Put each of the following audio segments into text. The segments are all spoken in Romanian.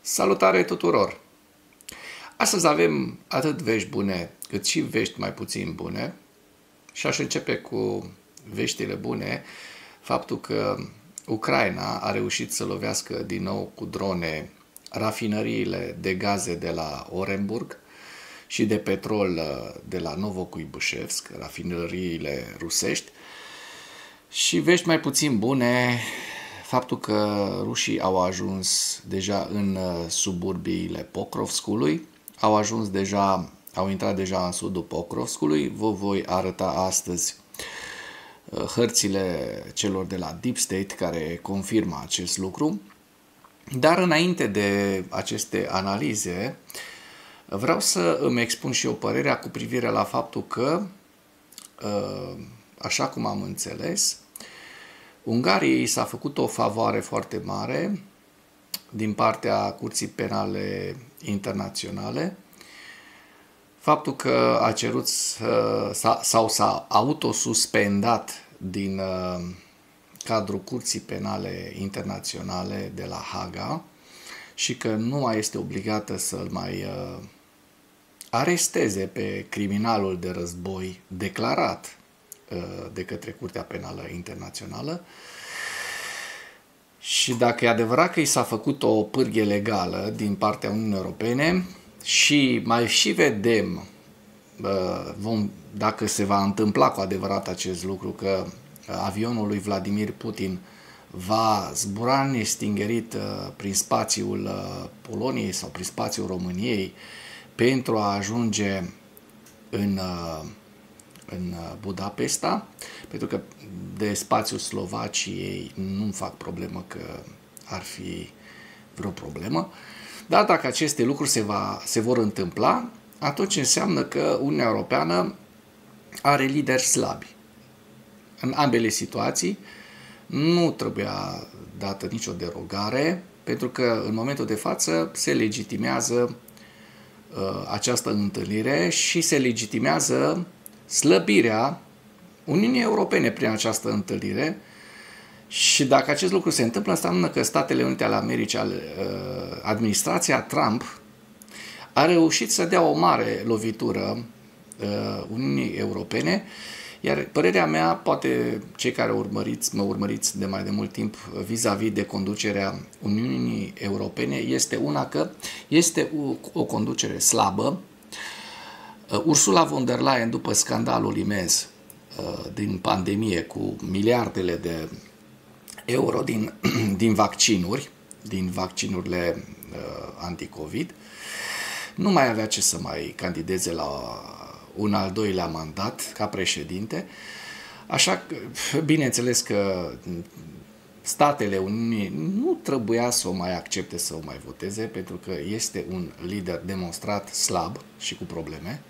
Salutare tuturor! Astăzi avem atât vești bune, cât și vești mai puțin bune și aș începe cu veștile bune, faptul că Ucraina a reușit să lovească din nou cu drone rafinăriile de gaze de la Orenburg și de petrol de la Novokuibushevsk, rafinăriile rusești. Și vești mai puțin bune, faptul că rușii au ajuns deja în suburbiile Pokrovskului, au intrat deja în sudul Pokrovskului. Vă voi arăta astăzi hărțile celor de la Deep State care confirmă acest lucru. Dar înainte de aceste analize, vreau să îmi expun și eu părerea cu privire la faptul că, așa cum am înțeles, Ungariei s-a făcut o favoare foarte mare din partea Curții Penale Internaționale, faptul că a cerut sau s-a autosuspendat din cadrul Curții Penale Internaționale de la Haga și că nu mai este obligată să-l mai aresteze pe criminalul de război declarat de către Curtea Penală Internațională. Și dacă e adevărat că i s-a făcut o pârghie legală din partea Uniunii Europene și mai și vedem dacă se va întâmpla cu adevărat acest lucru, că avionul lui Vladimir Putin va zbura nestingerit prin spațiul Poloniei sau prin spațiul României pentru a ajunge în Budapesta, pentru că de spațiul Slovaciei nu-mi fac problemă că ar fi vreo problemă, dar dacă aceste lucruri se vor întâmpla, atunci înseamnă că Uniunea Europeană are lideri slabi. În ambele situații nu trebuia dată nicio derogare, pentru că în momentul de față se legitimează această întâlnire și se legitimează slăbirea Uniunii Europene prin această întâlnire. Și dacă acest lucru se întâmplă, înseamnă că Statele Unite ale Americii, administrația Trump, a reușit să dea o mare lovitură Uniunii Europene, iar părerea mea, poate cei care mă urmăriți de mai de mult timp vis-a-vis de conducerea Uniunii Europene, este una că este o conducere slabă. Ursula von der Leyen, după scandalul imens din pandemie cu miliardele de euro din vaccinurile anti-Covid, nu mai avea ce să mai candideze la un al doilea mandat ca președinte, așa că, bineînțeles că Statele Uniunii nu trebuia să o mai accepte să o mai voteze, pentru că este un lider demonstrat slab și cu probleme.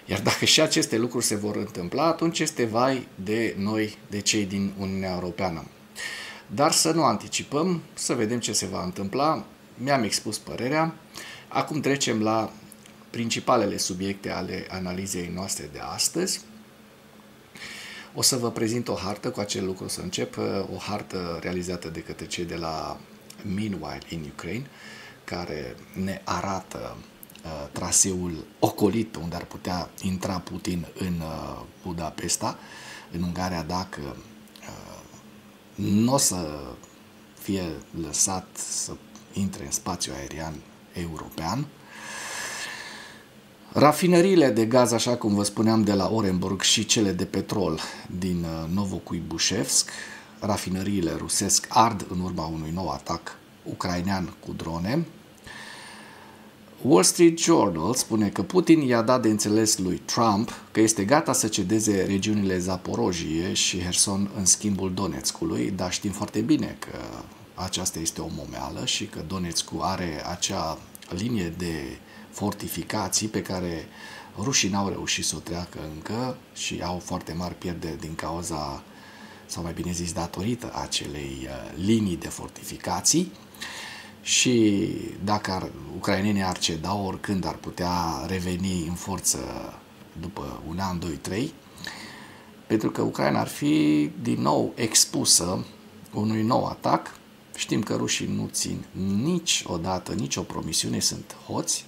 Iar dacă și aceste lucruri se vor întâmpla, atunci este vai de noi, de cei din Uniunea Europeană. Dar să nu anticipăm, să vedem ce se va întâmpla. Mi-am expus părerea. Acum trecem la principalele subiecte ale analizei noastre de astăzi. O să vă prezint o hartă, cu acel lucru să încep, o hartă realizată de către cei de la Meanwhile in Ukraine, care ne arată traseul ocolit unde ar putea intra Putin în Budapesta, în Ungaria, dacă nu o să fie lăsat să intre în spațiul aerian european. Rafinăriile de gaz, așa cum vă spuneam, de la Orenburg și cele de petrol din Novokuibushevsk, rafinăriile rusesc ard în urma unui nou atac ucrainean cu drone. Wall Street Journal spune că Putin i-a dat de înțeles lui Trump că este gata să cedeze regiunile Zaporojie și Herson în schimbul Donetskului, dar știm foarte bine că aceasta este o momeală și că Donetskul are acea linie de fortificații pe care rușii n-au reușit să o treacă încă și au foarte mari pierderi din cauza, sau mai bine zis, datorită acelei linii de fortificații. Și dacă ucrainenii ar ceda, oricând ar putea reveni în forță după un an, 2, 3, pentru că Ucraina ar fi din nou expusă unui nou atac Știm că rușii nu țin niciodată, nicio promisiune, sunt hoți.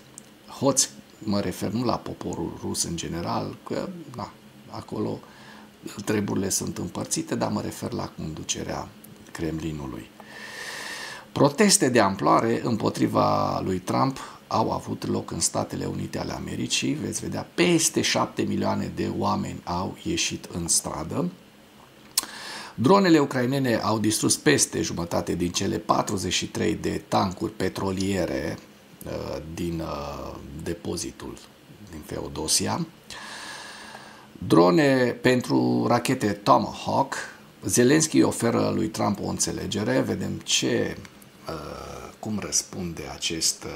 Hoți, mă refer nu la poporul rus în general, că na, acolo treburile sunt împărțite, dar mă refer la conducerea Kremlinului. Proteste de amploare împotriva lui Trump au avut loc în Statele Unite ale Americii. Veți vedea, peste 7 milioane de oameni au ieșit în stradă. Dronele ucrainene au distrus peste jumătate din cele 43 de tancuri petroliere din depozitul din Feodosia. Drone pentru rachete Tomahawk. Zelensky oferă lui Trump o înțelegere. Vedem cum răspunde acest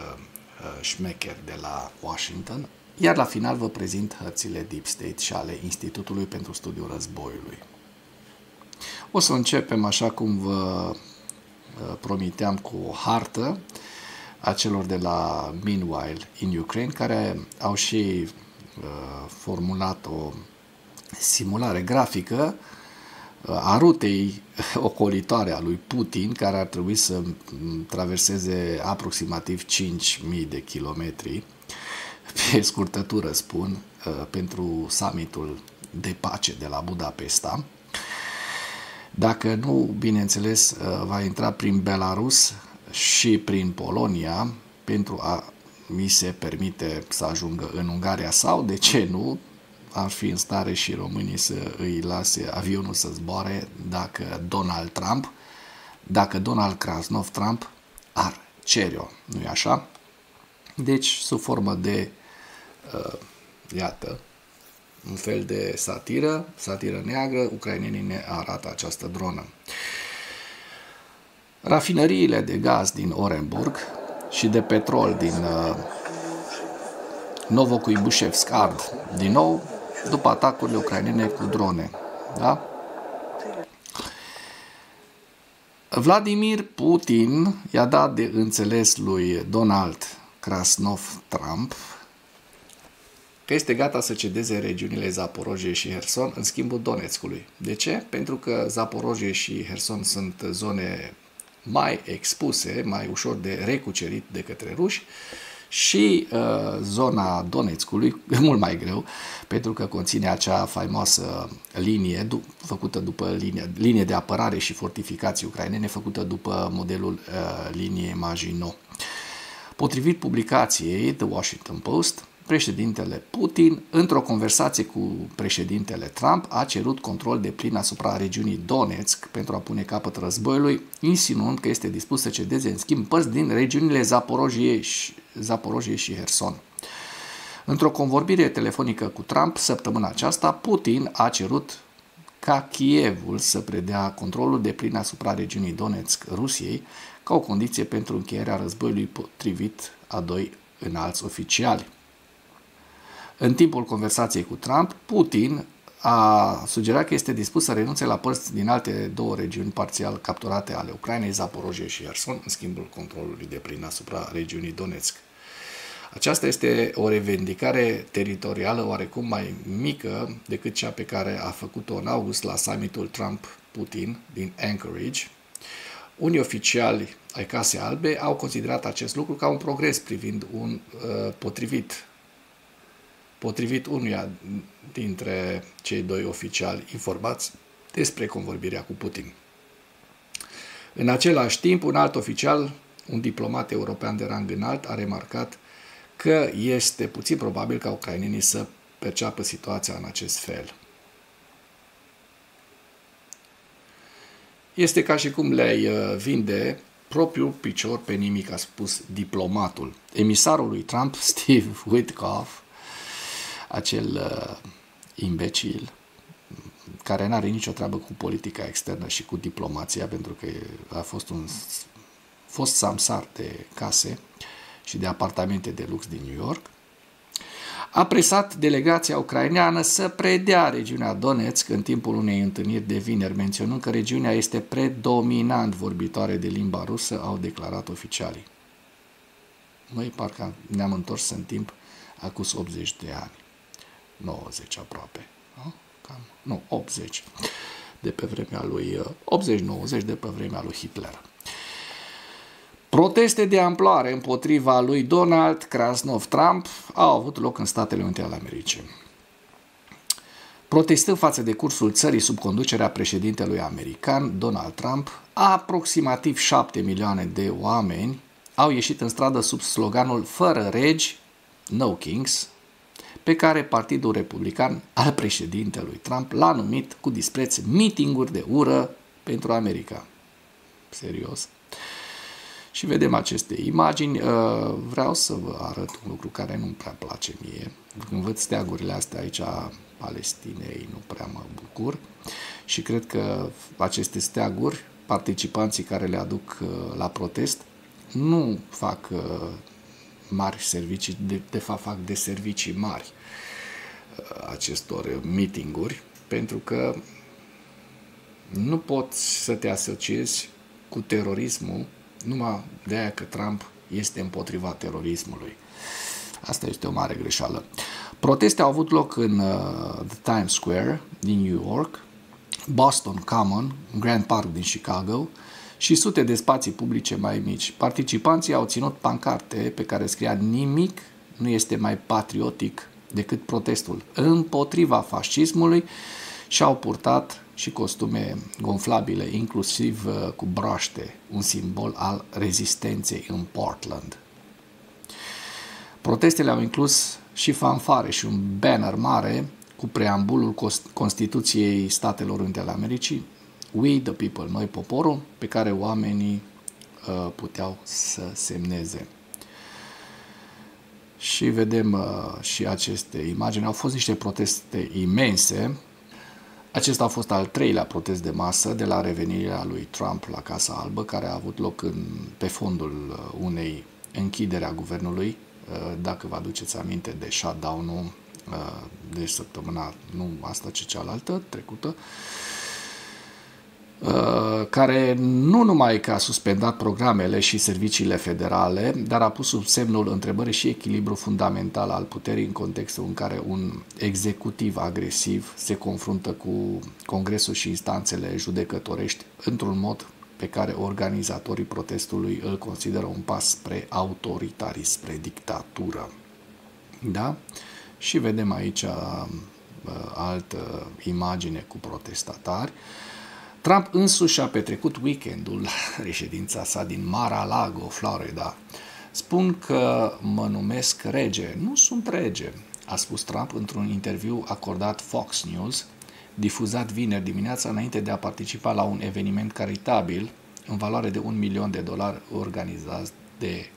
șmecher de la Washington. Iar la final vă prezint hărțile Deep State și ale Institutului pentru Studiul Războiului. O să începem așa cum vă promiteam cu o hartă a celor de la Meanwhile in Ukraine, care au și formulat o simulare grafică a rutei ocolitoare a lui Putin, care ar trebui să traverseze aproximativ 5.000 de kilometri, pe scurtătură spun, pentru summitul de pace de la Budapesta. Dacă nu, bineînțeles, va intra prin Belarus și prin Polonia pentru a mi se permite să ajungă în Ungaria sau, de ce nu, ar fi în stare și românii să îi lase avionul să zboare dacă Donald Krasnov Trump ar cere-o, nu-i așa? Deci, sub formă de, iată, un fel de satiră neagră, ucrainenii ne arată această dronă. Rafinăriile de gaz din Orenburg și de petrol din Novokuibușevsk ard din nou după atacurile ucrainene cu drone. Da? Vladimir Putin i-a dat de înțeles lui Donald Krasnov Trump că este gata să cedeze regiunile Zaporojie și Herson în schimbul Donetskului. De ce? Pentru că Zaporojie și Herson sunt zone mai expuse, mai ușor de recucerit de către ruși și zona Donetskului e mult mai greu, pentru că conține acea faimoasă linie făcută după linie de apărare și fortificații ucrainene, făcută după modelul liniei Maginot. Potrivit publicației The Washington Post, președintele Putin, într-o conversație cu președintele Trump, a cerut control deplin asupra regiunii Donetsk pentru a pune capăt războiului, insinuând că este dispus să cedeze în schimb părți din regiunile Zaporojie și Herson. Într-o convorbire telefonică cu Trump săptămâna aceasta, Putin a cerut ca Kievul să predea controlul deplin asupra regiunii Donetsk Rusiei ca o condiție pentru încheierea războiului, potrivit a doi înalți oficiali. În timpul conversației cu Trump, Putin a sugerat că este dispus să renunțe la părți din alte două regiuni parțial capturate ale Ucrainei, Zaporojie și Herson, în schimbul controlului deplin asupra regiunii Donetsk. Aceasta este o revendicare teritorială oarecum mai mică decât cea pe care a făcut-o în august la summitul Trump-Putin din Anchorage. Unii oficiali ai Casei Albe au considerat acest lucru ca un progres privind potrivit unuia dintre cei doi oficiali informați despre convorbirea cu Putin. În același timp, un alt oficial, un diplomat european de rang înalt, a remarcat că este puțin probabil ca ucrainenii să perceapă situația în acest fel. Este ca și cum le-ai vinde propriul picior pe nimic, a spus diplomatul. Emisarul lui Trump, Steve Witkoff, acel imbecil care n-are nicio treabă cu politica externă și cu diplomația, pentru că a fost un fost samsar de case și de apartamente de lux din New York, a presat delegația ucraineană să predea regiunea Donetsk în timpul unei întâlniri de vineri, menționând că regiunea este predominant vorbitoare de limba rusă, au declarat oficialii. Noi parcă ne-am întors în timp acum 80 de ani. 90 aproape. Nu, 80. De pe vremea lui 80-90 de pe vremea lui Hitler. Proteste de amploare împotriva lui Donald Krasnov Trump au avut loc în Statele Unite ale Americii. Protestând față de cursul țării sub conducerea președintelui american Donald Trump, aproximativ 7 milioane de oameni au ieșit în stradă sub sloganul "Fără regi, no kings", pe care Partidul Republican al președintelui Trump l-a numit cu dispreț mitinguri de ură pentru America. Serios. Și vedem aceste imagini. Vreau să vă arăt un lucru care nu prea place mie. Când văd steagurile astea aici a Palestinei, nu prea mă bucur. Și cred că aceste steaguri, participanții care le aduc la protest, nu fac mari servicii, de fapt fac de servicii mari acestor meeting-uri, pentru că nu poți să te asociezi cu terorismul numai de aia că Trump este împotriva terorismului. Asta este o mare greșeală. Proteste au avut loc în The Times Square din New York, Boston Common, Grand Park din Chicago și sute de spații publice mai mici. Participanții au ținut pancarte pe care scria "Nimic nu este mai patriotic decât protestul împotriva fascismului" și au purtat și costume gonflabile, inclusiv cu broaște, un simbol al rezistenței în Portland. Protestele au inclus și fanfare și un banner mare cu preambulul Constituției Statelor Unite ale Americii, "We the people", noi poporul, pe care oamenii puteau să semneze. Și vedem și aceste imagini. Au fost niște proteste imense. Acesta a fost al treilea protest de masă de la revenirea lui Trump la Casa Albă, care a avut loc pe fondul unei închideri a guvernului, dacă vă aduceți aminte de shutdown-ul de săptămâna, nu asta, ci cealaltă, trecută, care nu numai că a suspendat programele și serviciile federale, dar a pus sub semnul întrebării și echilibrul fundamental al puterii în contextul în care un executiv agresiv se confruntă cu Congresul și instanțele judecătorești într-un mod pe care organizatorii protestului îl consideră un pas spre autoritarism, spre dictatură. Da? Și vedem aici altă imagine cu protestatari. Trump însuși a petrecut weekendul, reședința sa din Mar-a-Lago, Florida. "Spun că mă numesc rege. Nu sunt rege", a spus Trump într-un interviu acordat Fox News, difuzat vineri dimineața înainte de a participa la un eveniment caritabil în valoare de $1 milion organizat de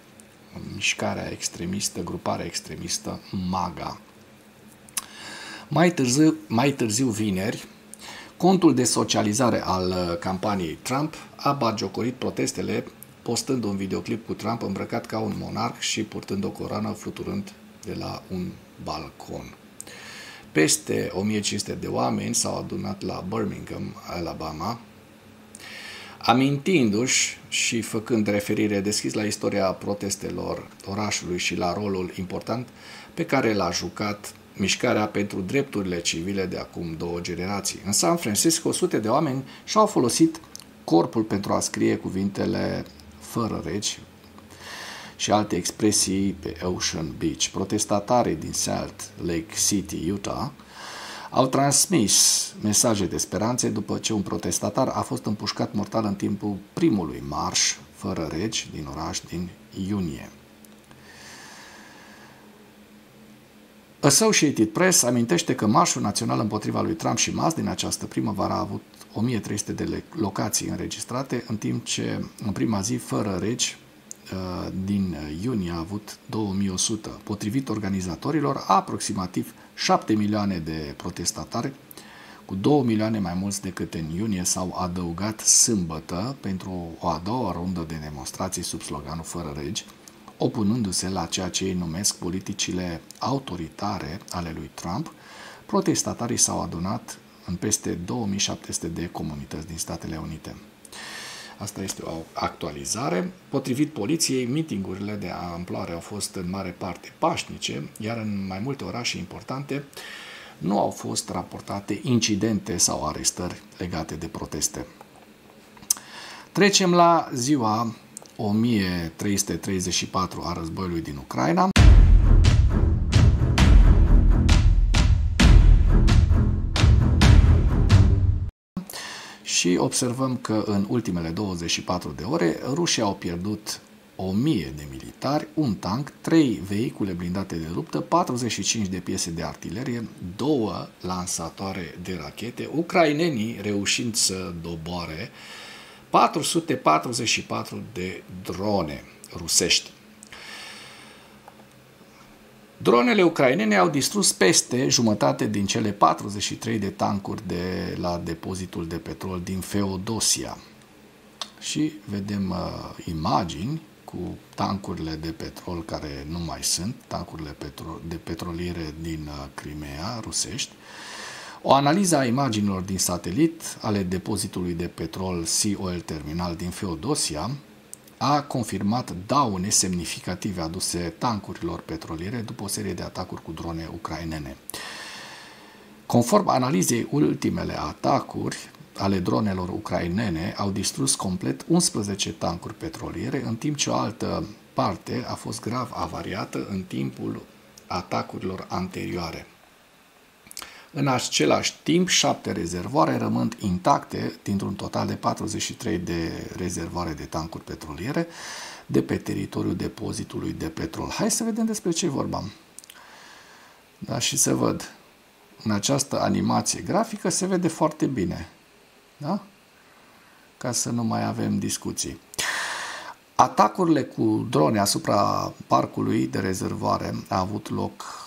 mișcarea extremistă, gruparea extremistă MAGA. Mai târziu vineri, contul de socializare al campaniei Trump a batjocorit protestele, postând un videoclip cu Trump îmbrăcat ca un monarh și purtând o coroană fluturând de la un balcon. Peste 1500 de oameni s-au adunat la Birmingham, Alabama, amintindu-și și făcând referire deschis la istoria protestelor orașului și la rolul important pe care l-a jucat mișcarea pentru drepturile civile de acum 2 generații. În San Francisco, sute de oameni și-au folosit corpul pentru a scrie cuvintele "Fără regi" și alte expresii pe Ocean Beach. Protestatarii din Salt Lake City, Utah, au transmis mesaje de speranțe după ce un protestatar a fost împușcat mortal în timpul primului marș fără regi din oraș din iunie. Associated Press amintește că marșul național împotriva lui Trump și Musk din această primăvară a avut 1300 de locații înregistrate, în timp ce în prima zi fără regi din iunie a avut 2100. Potrivit organizatorilor, aproximativ 7 milioane de protestatari, cu 2 milioane mai mulți decât în iunie, s-au adăugat sâmbătă pentru o a doua rundă de demonstrații sub sloganul "Fără regi", opunându-se la ceea ce ei numesc politicile autoritare ale lui Trump. Protestatarii s-au adunat în peste 2700 de comunități din Statele Unite. Asta este o actualizare. Potrivit poliției, mitingurile de amploare au fost în mare parte pașnice, iar în mai multe orașe importante nu au fost raportate incidente sau arestări legate de proteste. Trecem la ziua 1334 a războiului din Ucraina. Și observăm că în ultimele 24 de ore rușii au pierdut 1000 de militari, un tank, 3 vehicule blindate de luptă, 45 de piese de artilerie, 2 lansatoare de rachete, ucrainenii reușind să doboare 444 de drone rusești. Dronele ucrainene au distrus peste jumătate din cele 43 de tancuri de la depozitul de petrol din Feodosia. Și vedem imagini cu tancurile de petrol care nu mai sunt, tancurile de petroliere din Crimea, rusești. O analiză a imaginilor din satelit ale depozitului de petrol Sea Oil Terminal din Feodosia a confirmat daune semnificative aduse tancurilor petroliere după o serie de atacuri cu drone ucrainene. Conform analizei, ultimele atacuri ale dronelor ucrainene au distrus complet 11 tancuri petroliere, în timp ce o altă parte a fost grav avariată în timpul atacurilor anterioare. În același timp, 7 rezervoare rămân intacte dintr-un total de 43 de rezervoare de tancuri petroliere de pe teritoriul depozitului de petrol. Hai să vedem despre ce vorba. Da, și să văd. În această animație grafică se vede foarte bine. Da? Ca să nu mai avem discuții. Atacurile cu drone asupra parcului de rezervoare a avut loc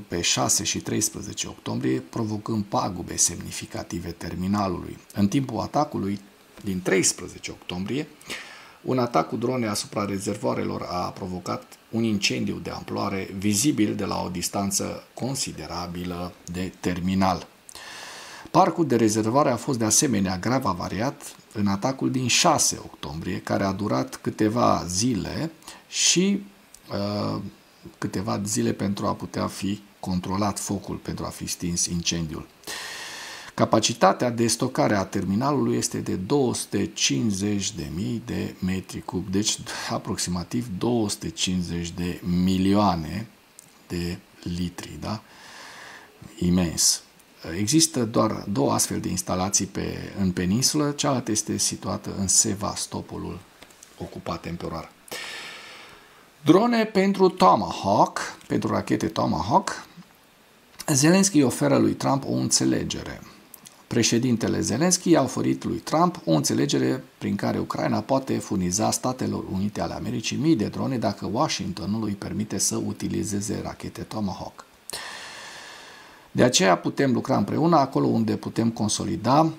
pe 6 și 13 octombrie, provocând pagube semnificative terminalului. În timpul atacului din 13 octombrie, un atac cu drone asupra rezervoarelor a provocat un incendiu de amploare vizibil de la o distanță considerabilă de terminal. Parcul de rezervare a fost de asemenea grav avariat în atacul din 6 octombrie, care a durat câteva zile și câteva zile pentru a putea fi controlat focul, pentru a fi stins incendiul. Capacitatea de stocare a terminalului este de 250.000 de metri cub, deci aproximativ 250 de milioane de litri, da? Imens. Există doar 2 astfel de instalații în peninsulă, cealaltă este situată în Sevastopolul, ocupat temporar. Drone pentru Tomahawk, pentru rachete Tomahawk. Zelenski oferă lui Trump o înțelegere. Președintele Zelenski a oferit lui Trump o înțelegere prin care Ucraina poate furniza Statelor Unite ale Americii mii de drone dacă Washingtonul îi permite să utilizeze rachete Tomahawk. De aceea putem lucra împreună acolo unde putem consolida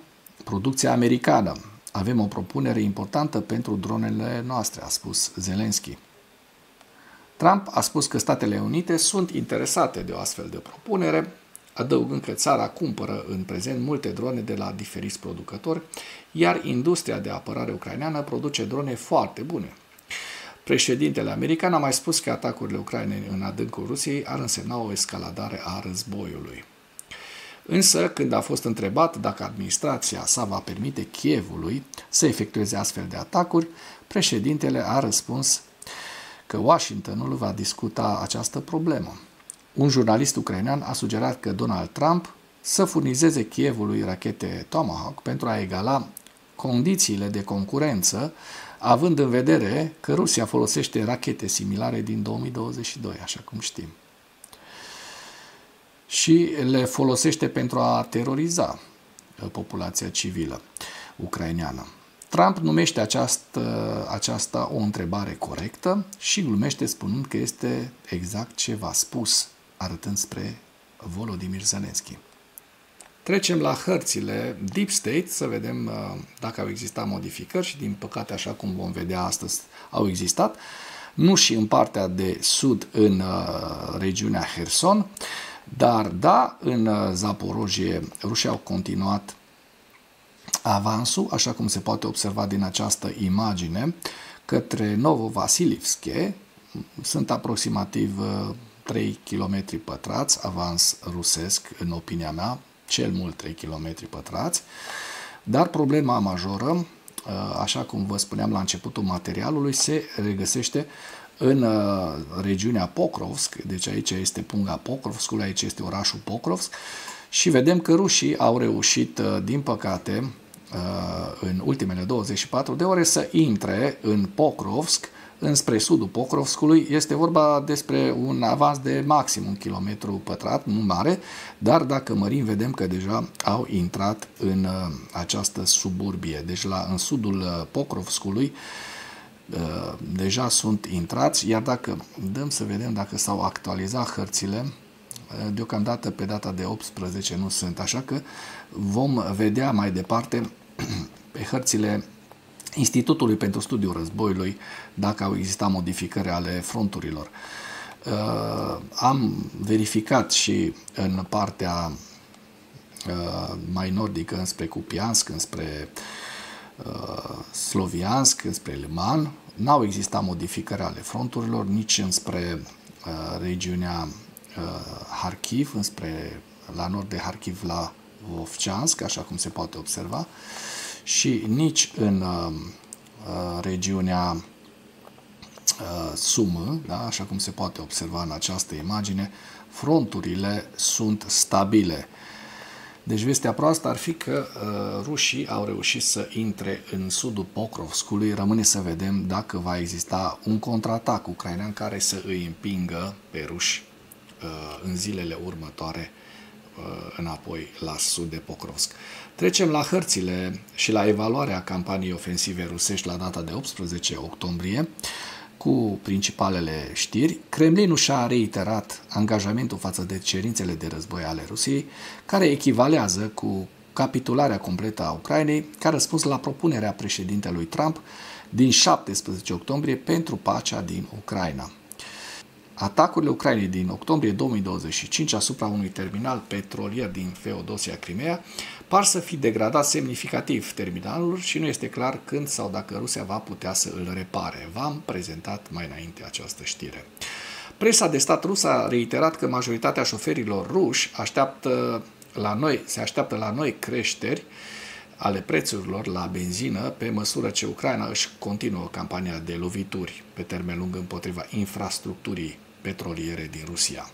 producția americană. Avem o propunere importantă pentru dronele noastre, a spus Zelenski. Trump a spus că Statele Unite sunt interesate de o astfel de propunere, adăugând că țara cumpără în prezent multe drone de la diferiți producători, iar industria de apărare ucraineană produce drone foarte bune. Președintele american a mai spus că atacurile ucrainene în adâncul Rusiei ar însemna o escaladare a războiului. Însă, când a fost întrebat dacă administrația sa va permite Kievului să efectueze astfel de atacuri, președintele a răspuns că Washingtonul va discuta această problemă. Un jurnalist ucrainean a sugerat că Donald Trump să furnizeze Kievului rachete Tomahawk pentru a egala condițiile de concurență, având în vedere că Rusia folosește rachete similare din 2022, așa cum știm. Și le folosește pentru a teroriza populația civilă ucraineană. Trump numește aceasta o întrebare corectă și glumește spunând că este exact ce v-a spus, arătând spre Volodymyr Zelensky. Trecem la hărțile Deep State să vedem dacă au existat modificări și, din păcate, așa cum vom vedea astăzi, au existat. Nu și în partea de sud, în regiunea Herson, dar da, în Zaporojie, rușii au continuat avansul, așa cum se poate observa din această imagine, către Novovasilivske. Sunt aproximativ 3 km pătrați avans rusesc, în opinia mea, cel mult 3 km pătrați, dar problema majoră așa cum vă spuneam la începutul materialului, se regăsește în regiunea Pokrovsk, deci aici este punga Pokrovskului, aici este orașul Pokrovsk, și vedem că rușii au reușit, din păcate, în ultimele 24 de ore să intre în Pokrovsk, înspre sudul Pokrovskului. Este vorba despre un avans de maxim 1 km pătrat, nu mare, dar dacă mărim, vedem că deja au intrat în această suburbie. Deci în sudul Pokrovskului deja sunt intrați, iar dacă dăm să vedem dacă s-au actualizat hărțile, deocamdată pe data de 18 nu sunt, așa că vom vedea mai departe pe hărțile Institutului pentru Studiul Războiului dacă au existat modificări ale fronturilor. Am verificat și în partea mai nordică, înspre Kupiansk, înspre Sloviansk, înspre Liman, n-au existat modificări ale fronturilor, nici înspre regiunea Harkiv, la nord de Harkiv, la Vovchansk, așa cum se poate observa, și nici în regiunea Sumă, da, așa cum se poate observa în această imagine, fronturile sunt stabile. Deci vestea proastă ar fi că rușii au reușit să intre în sudul Pokrovskului. Rămâne să vedem dacă va exista un contraatac ucrainean care să îi împingă pe ruși în zilele următoare înapoi la sud de Pokrovsk. Trecem la hărțile și la evaluarea campaniei ofensive rusești la data de 18 octombrie, cu principalele știri. Kremlinul și-a reiterat angajamentul față de cerințele de război ale Rusiei, care echivalează cu capitularea completă a Ucrainei, ca răspuns la propunerea președintelui Trump din 17 octombrie pentru pacea din Ucraina. Atacurile Ucrainei din octombrie 2025 asupra unui terminal petrolier din Feodosia, Crimea, par să fi degradat semnificativ terminalul și nu este clar când sau dacă Rusia va putea să îl repare. V-am prezentat mai înainte această știre. Presa de stat rusă a reiterat că majoritatea șoferilor ruși se așteaptă la noi creșteri ale prețurilor la benzină pe măsură ce Ucraina își continuă campania de lovituri pe termen lung împotriva infrastructurii petroliere din Rusia.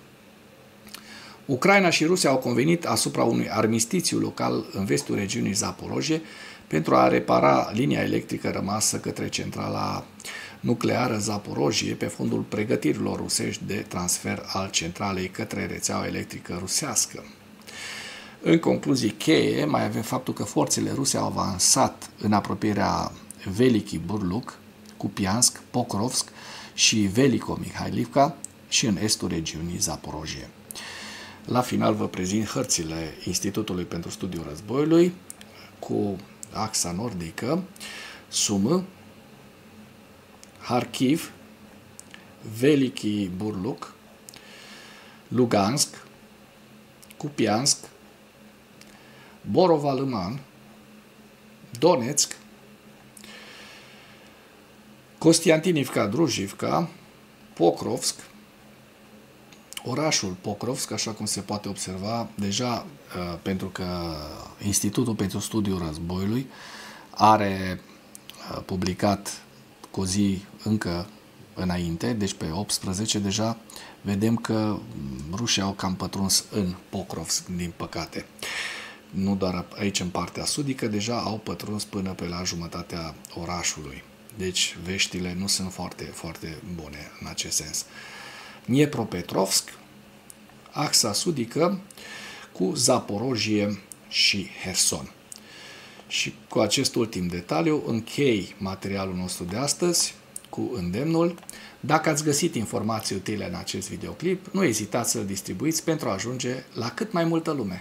Ucraina și Rusia au convenit asupra unui armistițiu local în vestul regiunii Zaporojie pentru a repara linia electrică rămasă către centrala nucleară Zaporojie pe fondul pregătirilor rusești de transfer al centralei către rețeaua electrică rusească. În concluzii cheie, mai avem faptul că forțele ruse au avansat în apropierea Veliki Burluk, Kupiansk, Pokrovsk și Veliko-Mihailivka și în estul regiunii Zaporojie. La final vă prezint hărțile Institutului pentru Studiul Războiului cu axa nordică, Sumă, Harkiv, Veliki Burluk, Lugansk, Kupiansk, Borova-Liman, Donetsk, Kostiantinivka, Druzhivka, Pokrovsk, orașul Pokrovsk, așa cum se poate observa deja, pentru că Institutul pentru Studiul Războiului are publicat cu o zi încă înainte, deci pe 18 deja vedem că rușii au cam pătruns în Pokrovsk, din păcate. Nu doar aici în partea sudică, deja au pătruns până pe la jumătatea orașului. Deci veștile nu sunt foarte, foarte bune în acest sens. Dnepropetrovsk, axa sudică cu Zaporojie și Herson. Și cu acest ultim detaliu închei materialul nostru de astăzi cu îndemnul: dacă ați găsit informații utile în acest videoclip, nu ezitați să-l distribuiți pentru a ajunge la cât mai multă lume.